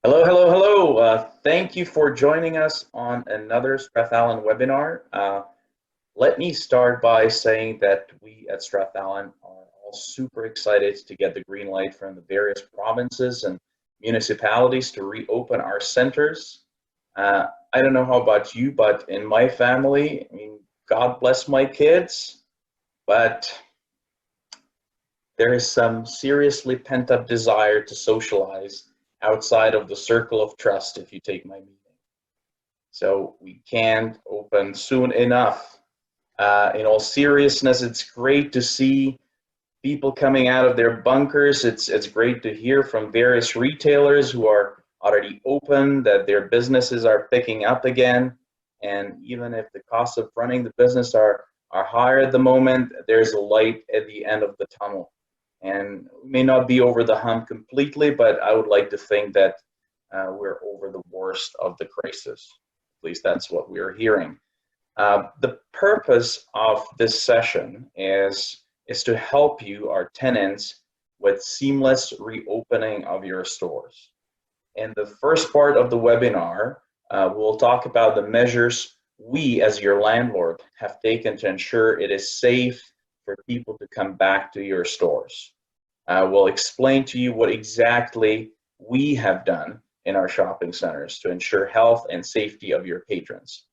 Hello, hello, hello. Thank you for joining us on another Strathallan webinar. Let me start by saying that we at Strathallan are all super excited to get the green light from the various provinces and municipalities to reopen our centers. I don't know how about you, but in my family, I mean, God bless my kids, but there is some seriously pent-up desire to socialize outside of the circle of trust, if you take my meaning. So we can't open soon enough. In all seriousness, it's great to see people coming out of their bunkers. It's great to hear from various retailers who are already open that their businesses are picking up again. And even if the costs of running the business are higher at the moment, there's a light at the end of the tunnel. And we may not be over the hump completely, but I would like to think that we're over the worst of the crisis. At least that's what we're hearing. The purpose of this session is to help you, our tenants, with seamless reopening of your stores. In the first part of the webinar, we'll talk about the measures we, as your landlord, have taken to ensure it is safe for people to come back to your stores. We'll explain to you what exactly we have done in our shopping centers to ensure health and safety of your patrons.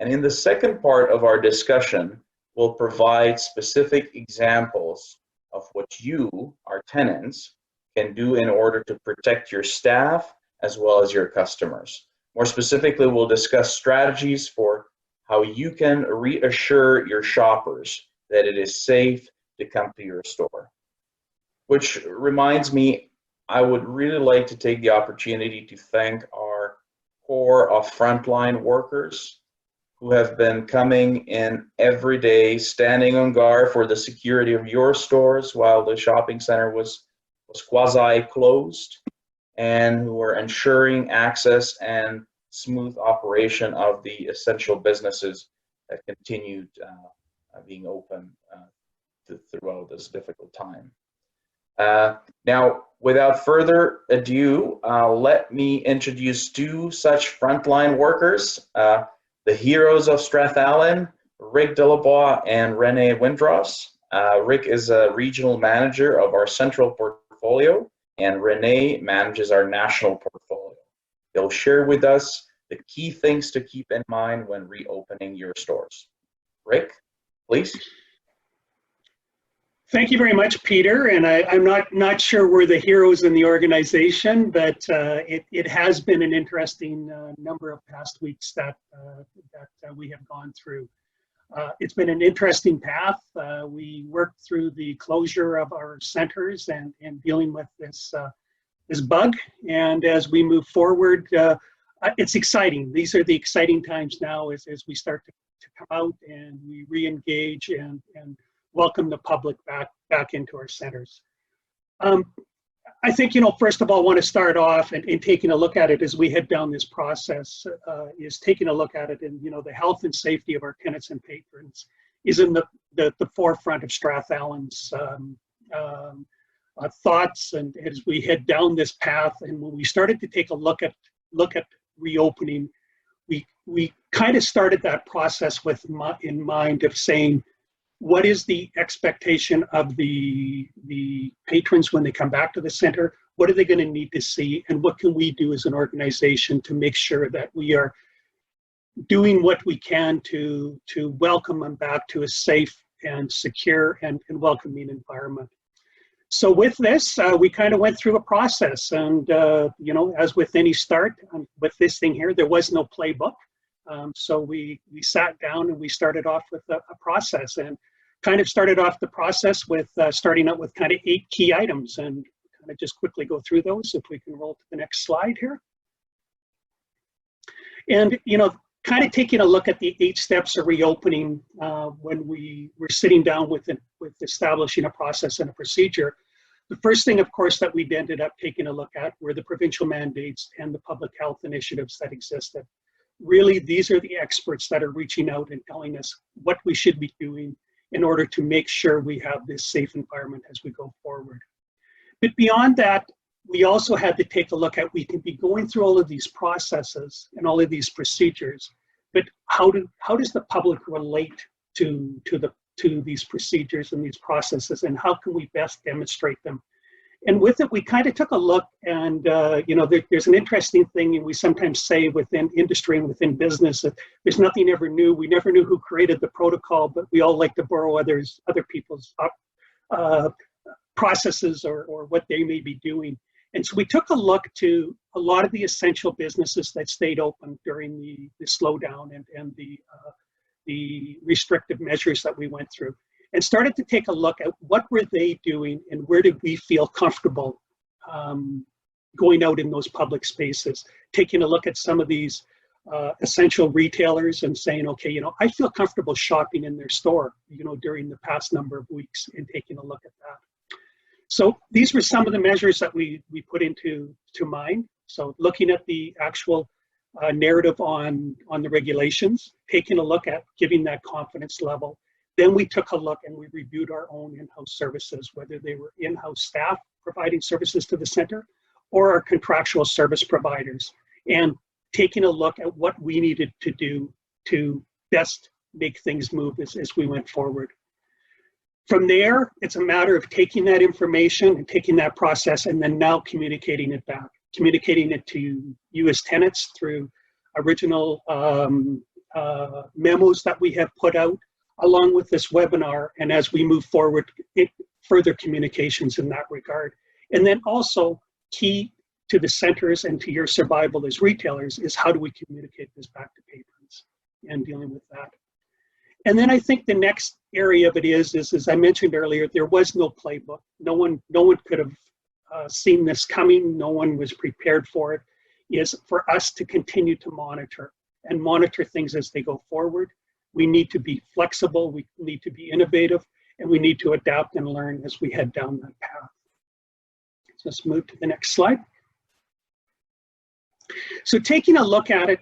And in the second part of our discussion, we'll provide specific examples of what you, our tenants, can do in order to protect your staff as well as your customers. More specifically, we'll discuss strategies for how you can reassure your shoppers that it is safe to come to your store. Which reminds me, I would really like to take the opportunity to thank our core of frontline workers who have been coming in every day, standing on guard for the security of your stores while the shopping center was quasi-closed, and who are ensuring access and smooth operation of the essential businesses that continued being open throughout this difficult time. Now, without further ado, let me introduce two such frontline workers, the heroes of Strathallan, Rick Delebois and Renee Windross. Rick is a regional manager of our central portfolio, and Renee manages our national portfolio. They'll share with us the key things to keep in mind when reopening your stores. Rick, please. Thank you very much, Peter. And I'm not sure we're the heroes in the organization, but it has been an interesting number of past weeks that we have gone through. It's been an interesting path. We worked through the closure of our centers and dealing with this bug. And as we move forward, it's exciting. These are the exciting times now as we start to come out and we re-engage and welcome the public back into our centers. I think, first of all, I want to start off and taking a look at it as we head down this process, is taking a look at it, and the health and safety of our tenants and patrons is in the forefront of Strathallan's thoughts, and as we head down this path. And when we started to take a look at reopening, we kind of started that process in mind of saying, what is the expectation of the patrons when they come back to the center? What are they going to need to see? And what can we do as an organization to make sure that we are doing what we can to welcome them back to a safe and secure and welcoming environment? So with this, we kind of went through a process. And, as with any start with this thing here, there was no playbook. So we sat down and we started off with a process, and kind of started off the process with starting out with kind of 8 key items, and kind of just quickly go through those. If we can roll to the next slide here. And, kind of taking a look at the 8 steps of reopening when we were sitting down with establishing a process and a procedure. The first thing, of course, that we ended up taking a look at were the provincial mandates and the public health initiatives that existed. Really, these are the experts that are reaching out and telling us what we should be doing in order to make sure we have this safe environment as we go forward. But beyond that, we also had to take a look at, we can be going through all of these processes and all of these procedures, but how does the public relate to these procedures and these processes, and how can we best demonstrate them? And with it, we kind of took a look, and there's an interesting thing, and we sometimes say within industry and within business that there's nothing ever new. We never knew who created the protocol, but we all like to borrow other people's processes or what they may be doing. And so we took a look to a lot of the essential businesses that stayed open during the slowdown and the restrictive measures that we went through, and started to take a look at what were they doing and where did we feel comfortable going out in those public spaces, taking a look at some of these essential retailers and saying, okay, I feel comfortable shopping in their store, during the past number of weeks, and taking a look at that. So these were some of the measures that we put into mind. So looking at the actual narrative on the regulations, taking a look at giving that confidence level. Then we took a look and we reviewed our own in-house services, whether they were in-house staff providing services to the center or our contractual service providers, and taking a look at what we needed to do to best make things move as we went forward. From there, it's a matter of taking that information and taking that process and then now communicating it back, communicating it to you as tenants through original memos that we have put out, along with this webinar, and as we move forward, further communications in that regard. And then also key to the centers and to your survival as retailers is how do we communicate this back to patrons and dealing with that. And then I think the next area of it is as I mentioned earlier, there was no playbook. No one could have seen this coming. No one was prepared for it. Is for us to continue to monitor things as they go forward. We need to be flexible, we need to be innovative, and we need to adapt and learn as we head down that path. So let's move to the next slide. So taking a look at it,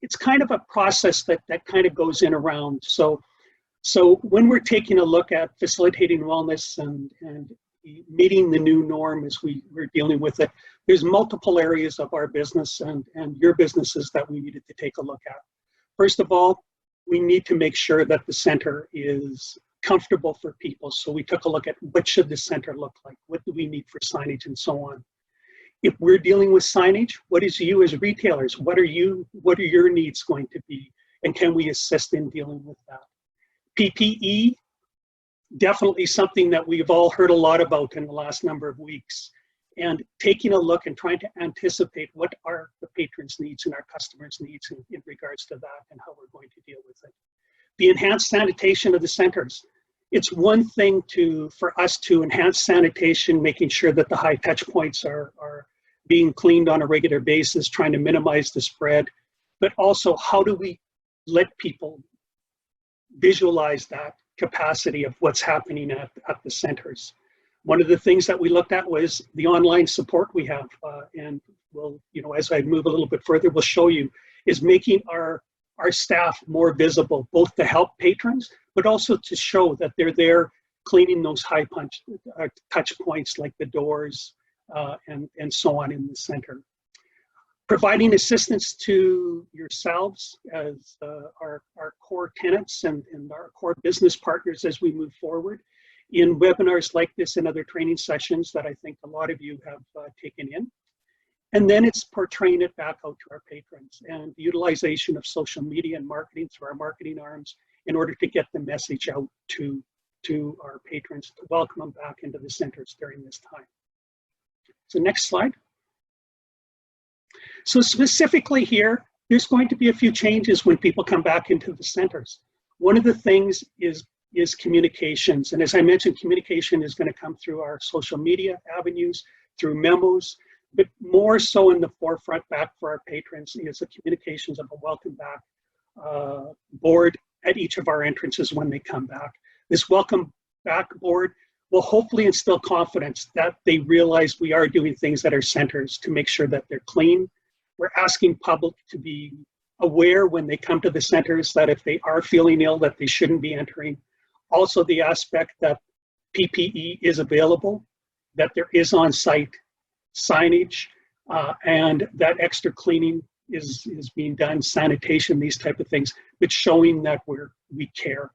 it's kind of a process that kind of goes in around. So when we're taking a look at facilitating wellness and meeting the new norm as we're dealing with it, there's multiple areas of our business and your businesses that we needed to take a look at. First of all, we need to make sure that the center is comfortable for people. So we took a look at what should the center look like? What do we need for signage and so on? If we're dealing with signage, what is you as retailers? What are your needs going to be? And can we assist in dealing with that? PPE, definitely something that we've all heard a lot about in the last number of weeks. And taking a look and trying to anticipate what are the patrons' needs and our customers' needs in regards to that and how we're going to deal with it. The enhanced sanitation of the centers. It's one thing for us to enhance sanitation, making sure that the high touch points are being cleaned on a regular basis, trying to minimize the spread, but also how do we let people visualize that capacity of what's happening at the centers. One of the things that we looked at was the online support we have, and we'll, as I move a little bit further, we'll show you, is making our staff more visible, both to help patrons, but also to show that they're there cleaning those high touch points like the doors and so on in the center. Providing assistance to yourselves as our core tenants and our core business partners as we move forward in webinars like this and other training sessions that I think a lot of you have taken in. And then it's portraying it back out to our patrons and the utilization of social media and marketing through our marketing arms in order to get the message out to our patrons to welcome them back into the centers during this time. So next slide. So specifically here, there's going to be a few changes when people come back into the centers. One of the things is communications. And as I mentioned, communication is going to come through our social media avenues, through memos, but more so in the forefront back for our patrons is the communications of a welcome back board at each of our entrances when they come back. This welcome back board will hopefully instill confidence that they realize we are doing things at our centers to make sure that they're clean. We're asking public to be aware when they come to the centers that if they are feeling ill that they shouldn't be entering. Also the aspect that PPE is available, that there is on-site signage, and that extra cleaning is being done, sanitation, these type of things, but showing that we care.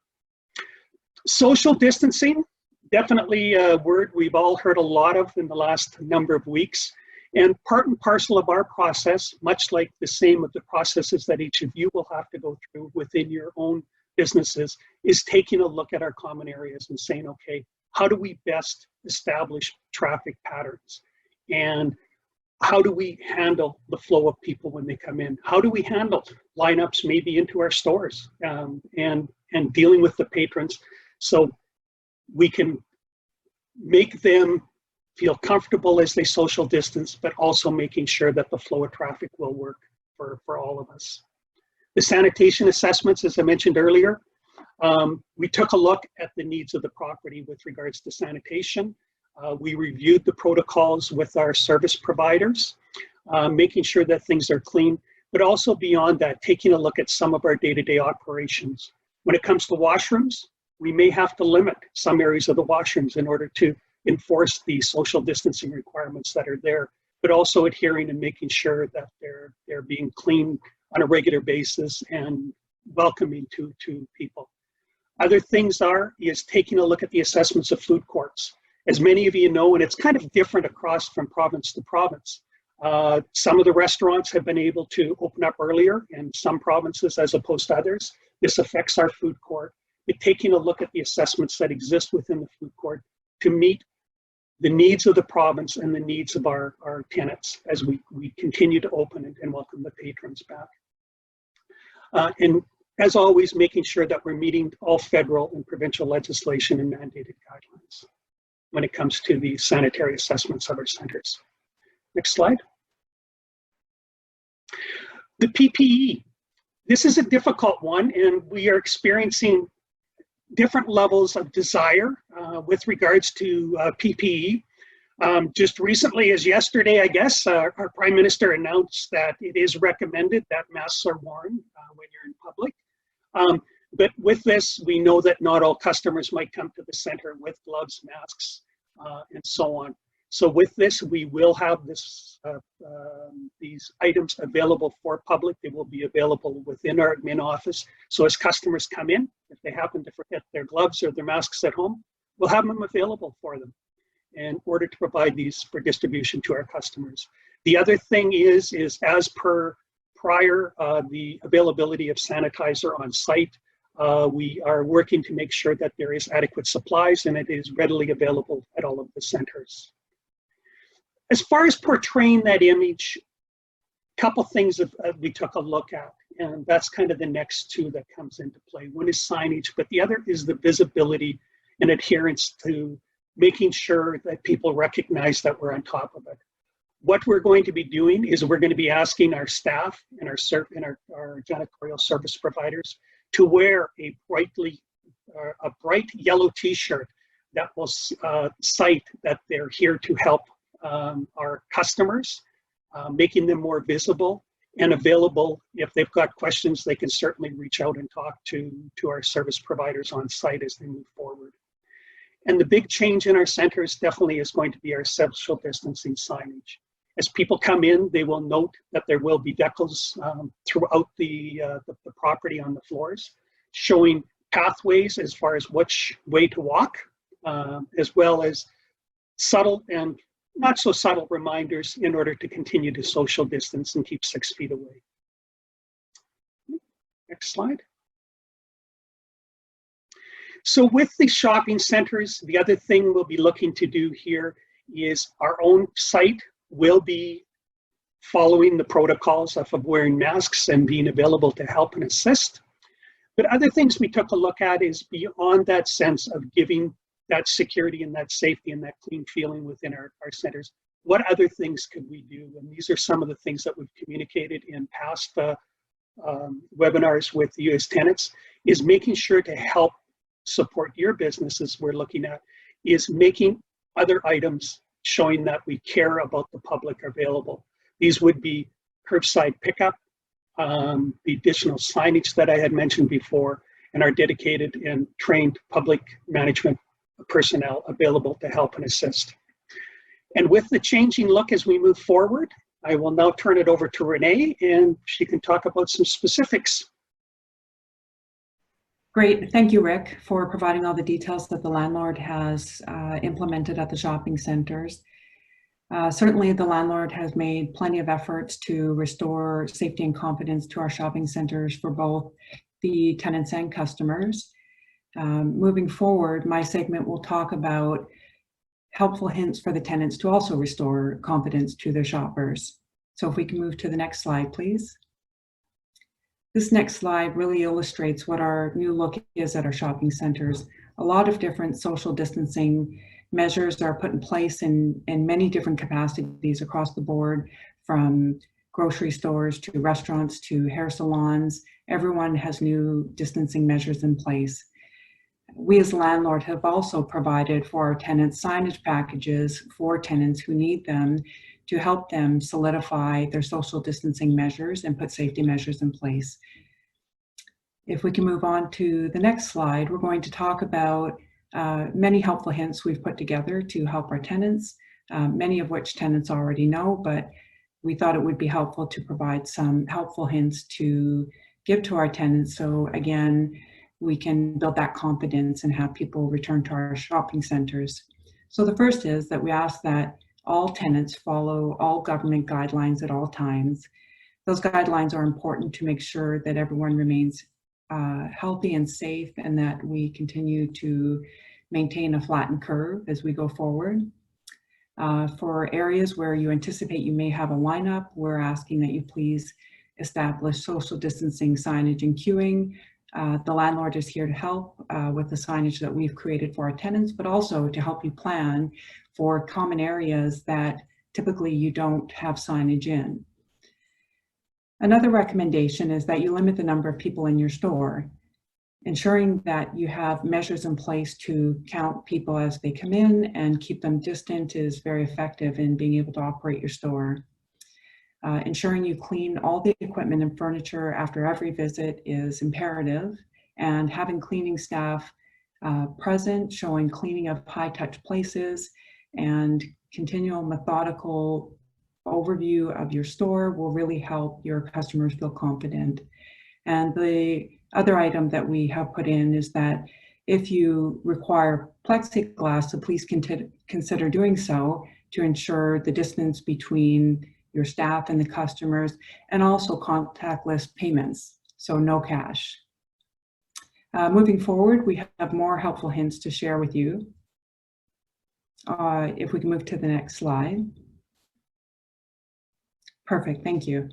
Social distancing, definitely a word we've all heard a lot of in the last number of weeks. And part and parcel of our process, much like the same of the processes that each of you will have to go through within your own businesses, is taking a look at our common areas and saying, okay, how do we best establish traffic patterns? And how do we handle the flow of people when they come in? How do we handle lineups maybe into our stores, and dealing with the patrons so we can make them feel comfortable as they social distance, but also making sure that the flow of traffic will work for all of us. The sanitation assessments, as I mentioned earlier, we took a look at the needs of the property with regards to sanitation. We reviewed the protocols with our service providers, making sure that things are clean, but also beyond that, taking a look at some of our day-to-day operations. When it comes to washrooms, we may have to limit some areas of the washrooms in order to enforce the social distancing requirements that are there, but also adhering and making sure that they're being cleaned on a regular basis and welcoming to people. Other things is taking a look at the assessments of food courts. As many of you know, and it's kind of different across from province to province, some of the restaurants have been able to open up earlier in some provinces as opposed to others. This affects our food court. But taking a look at the assessments that exist within the food court to meet the needs of the province and the needs of our tenants as we continue to open and welcome the patrons back. And as always, making sure that we're meeting all federal and provincial legislation and mandated guidelines when it comes to the sanitary assessments of our centers. Next slide. The PPE. This is a difficult one, and we are experiencing different levels of desire with regards to PPE. Just recently, as yesterday, I guess, our Prime Minister announced that it is recommended that masks are worn when you're in public. But with this, we know that not all customers might come to the center with gloves, masks, and so on. So with this, we will have these items available for public. They will be available within our admin office. So as customers come in, if they happen to forget their gloves or their masks at home, we'll have them available for them in order to provide these for distribution to our customers. The other thing is as per prior, the availability of sanitizer on site. We are working to make sure that there is adequate supplies and it is readily available at all of the centers. As far as portraying that image, a couple things that we took a look at, and that's kind of the next two that comes into play. One is signage, but the other is the visibility and adherence to making sure that people recognize that we're on top of it. What we're going to be doing is we're going to be asking our staff and our janitorial service providers to wear a bright yellow t-shirt that will cite that they're here to help our customers, making them more visible and available. If they've got questions, they can certainly reach out and talk to our service providers on site as they move forward. And the big change in our centers definitely is going to be our social distancing signage. As people come in, they will note that there will be decals throughout the property on the floors, showing pathways as far as which way to walk, as well as subtle and not so subtle reminders in order to continue to social distance and keep 6 feet away. Next slide. So with the shopping centers, the other thing we'll be looking to do here is our own site will be following the protocols of wearing masks and being available to help and assist. But other things we took a look at is beyond that sense of giving that security and that safety and that clean feeling within our centers, what other things could we do? And these are some of the things that we've communicated in past webinars with you as tenants, is making sure to help support your businesses. We're looking at is making other items showing that we care about the public available. These would be curbside pickup, the additional signage that I had mentioned before, and our dedicated and trained public management personnel available to help and assist. And with the changing look as we move forward, I will now turn it over to Renee, and she can talk about some specifics. Great. Thank you, Rick, for providing all the details that the landlord has implemented at the shopping centers. Certainly, the landlord has made plenty of efforts to restore safety and confidence to our shopping centers for both the tenants and customers. Moving forward, my segment will talk about helpful hints for the tenants to also restore confidence to their shoppers. So if we can move to the next slide, please. This next slide really illustrates what our new look is at our shopping centers. A lot of different social distancing measures are put in place in many different capacities across the board, from grocery stores to restaurants to hair salons. Everyone has new distancing measures in place. We as landlord have also provided for our tenants signage packages for tenants who need them to help them solidify their social distancing measures and put safety measures in place. If we can move on to the next slide, we're going to talk about many helpful hints we've put together to help our tenants, many of which tenants already know, but we thought it would be helpful to provide some helpful hints to give to our tenants. So again, we can build that confidence and have people return to our shopping centers. So the first is that we ask that all tenants follow all government guidelines at all times. Those guidelines are important to make sure that everyone remains healthy and safe, and that we continue to maintain a flattened curve as we go forward. For areas where you anticipate you may have a lineup, we're asking that you please establish social distancing signage and queuing. The landlord is here to help with the signage that we've created for our tenants, but also to help you plan for common areas that typically you don't have signage in. Another recommendation is that you limit the number of people in your store. Ensuring that you have measures in place to count people as they come in and keep them distant is very effective in being able to operate your store. Ensuring you clean all the equipment and furniture after every visit is imperative, and having cleaning staff present, showing cleaning of high-touch places and continual methodical overview of your store will really help your customers feel confident. And the other item that we have put in is that if you require plexiglass, so please consider doing so to ensure the distance between your staff and the customers, and also contactless payments, so no cash. Moving forward, we have more helpful hints to share with you. If we can move to the next slide. Perfect, thank you.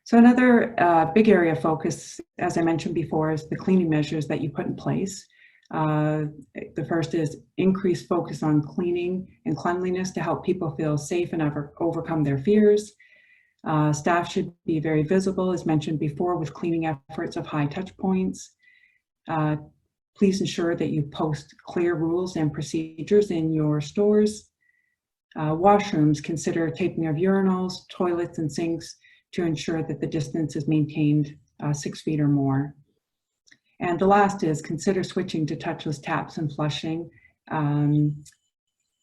So another big area of focus, as I mentioned before, is the cleaning measures that you put in place. The first is increased focus on cleaning and cleanliness to help people feel safe and overcome their fears. Staff should be very visible, as mentioned before, with cleaning efforts of high touch points. Please ensure that you post clear rules and procedures in your stores. Washrooms, consider taping of urinals, toilets, and sinks to ensure that the distance is maintained 6 feet or more. And the last is consider switching to touchless taps and flushing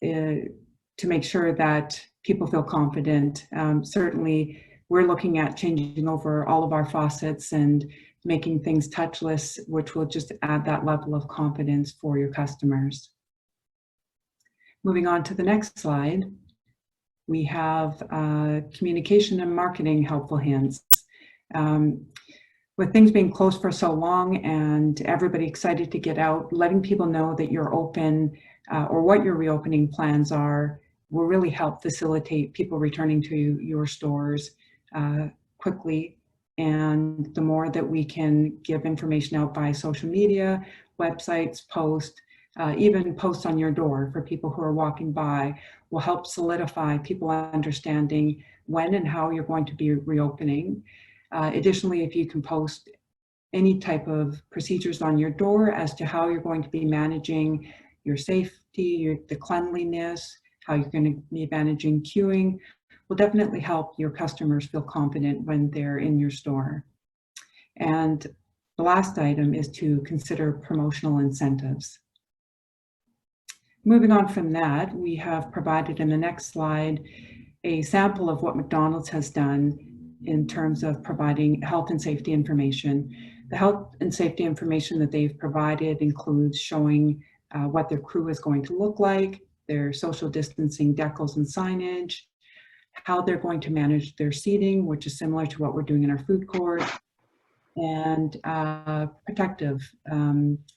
to make sure that people feel confident. Certainly, we're looking at changing over all of our faucets and making things touchless, which will just add that level of confidence for your customers. Moving on to the next slide, we have communication and marketing helpful hints. With things being closed for so long and everybody excited to get out, letting people know that you're open or what your reopening plans are will really help facilitate people returning to your stores quickly. And the more that we can give information out by social media, websites, posts, even posts on your door for people who are walking by, will help solidify people understanding when and how you're going to be reopening. Additionally, if you can post any type of procedures on your door as to how you're going to be managing your safety, the cleanliness, how you're going to be managing queuing, will definitely help your customers feel confident when they're in your store. And the last item is to consider promotional incentives. moving on from that, we have provided in the next slide a sample of what McDonald's has done in terms of providing health and safety information. The health and safety information that they've provided includes showing what their crew is going to look like, their social distancing decals and signage, how they're going to manage their seating, which is similar to what we're doing in our food court, and protective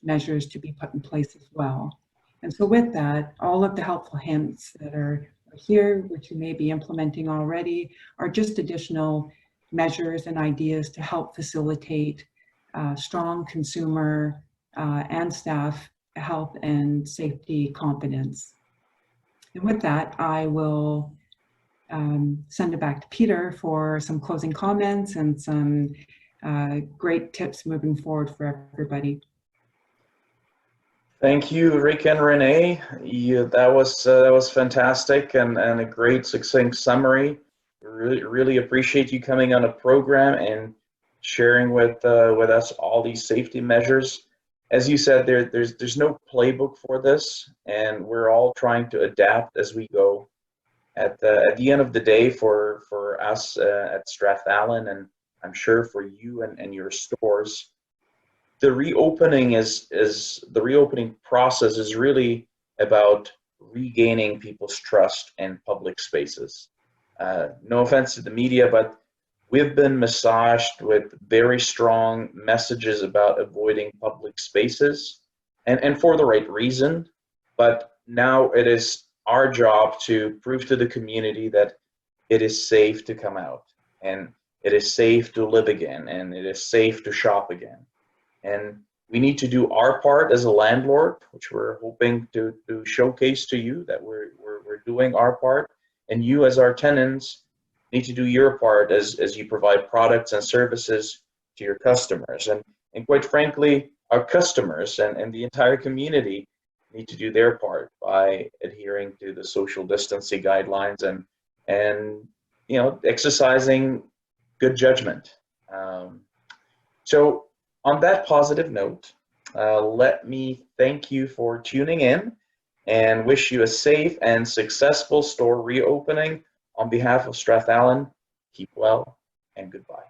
measures to be put in place as well. And so with that, all of the helpful hints that are here, which you may be implementing already, are just additional measures and ideas to help facilitate strong consumer and staff health and safety confidence. And with that, I will send it back to Peter for some closing comments and some great tips moving forward for everybody. Thank you, Rick and Renee. That was fantastic and a great succinct summary. Really appreciate you coming on a program and sharing with us all these safety measures. As you said, there's no playbook for this, and we're all trying to adapt as we go. At the end of the day, for us at Strathallan, and I'm sure for you and your stores, the reopening the reopening process is really about regaining people's trust in public spaces. No offense to the media, but we've been massaged with very strong messages about avoiding public spaces, and for the right reason. But now it is our job to prove to the community that it is safe to come out, and it is safe to live again, and it is safe to shop again. And we need to do our part as a landlord, which we're hoping to showcase to you that we're doing our part. And you as our tenants need to do your part as you provide products and services to your customers. And quite frankly, our customers and the entire community need to do their part by adhering to the social distancing guidelines and exercising good judgment. So on that positive note, let me thank you for tuning in and wish you a safe and successful store reopening. On behalf of Strathallan, keep well and goodbye.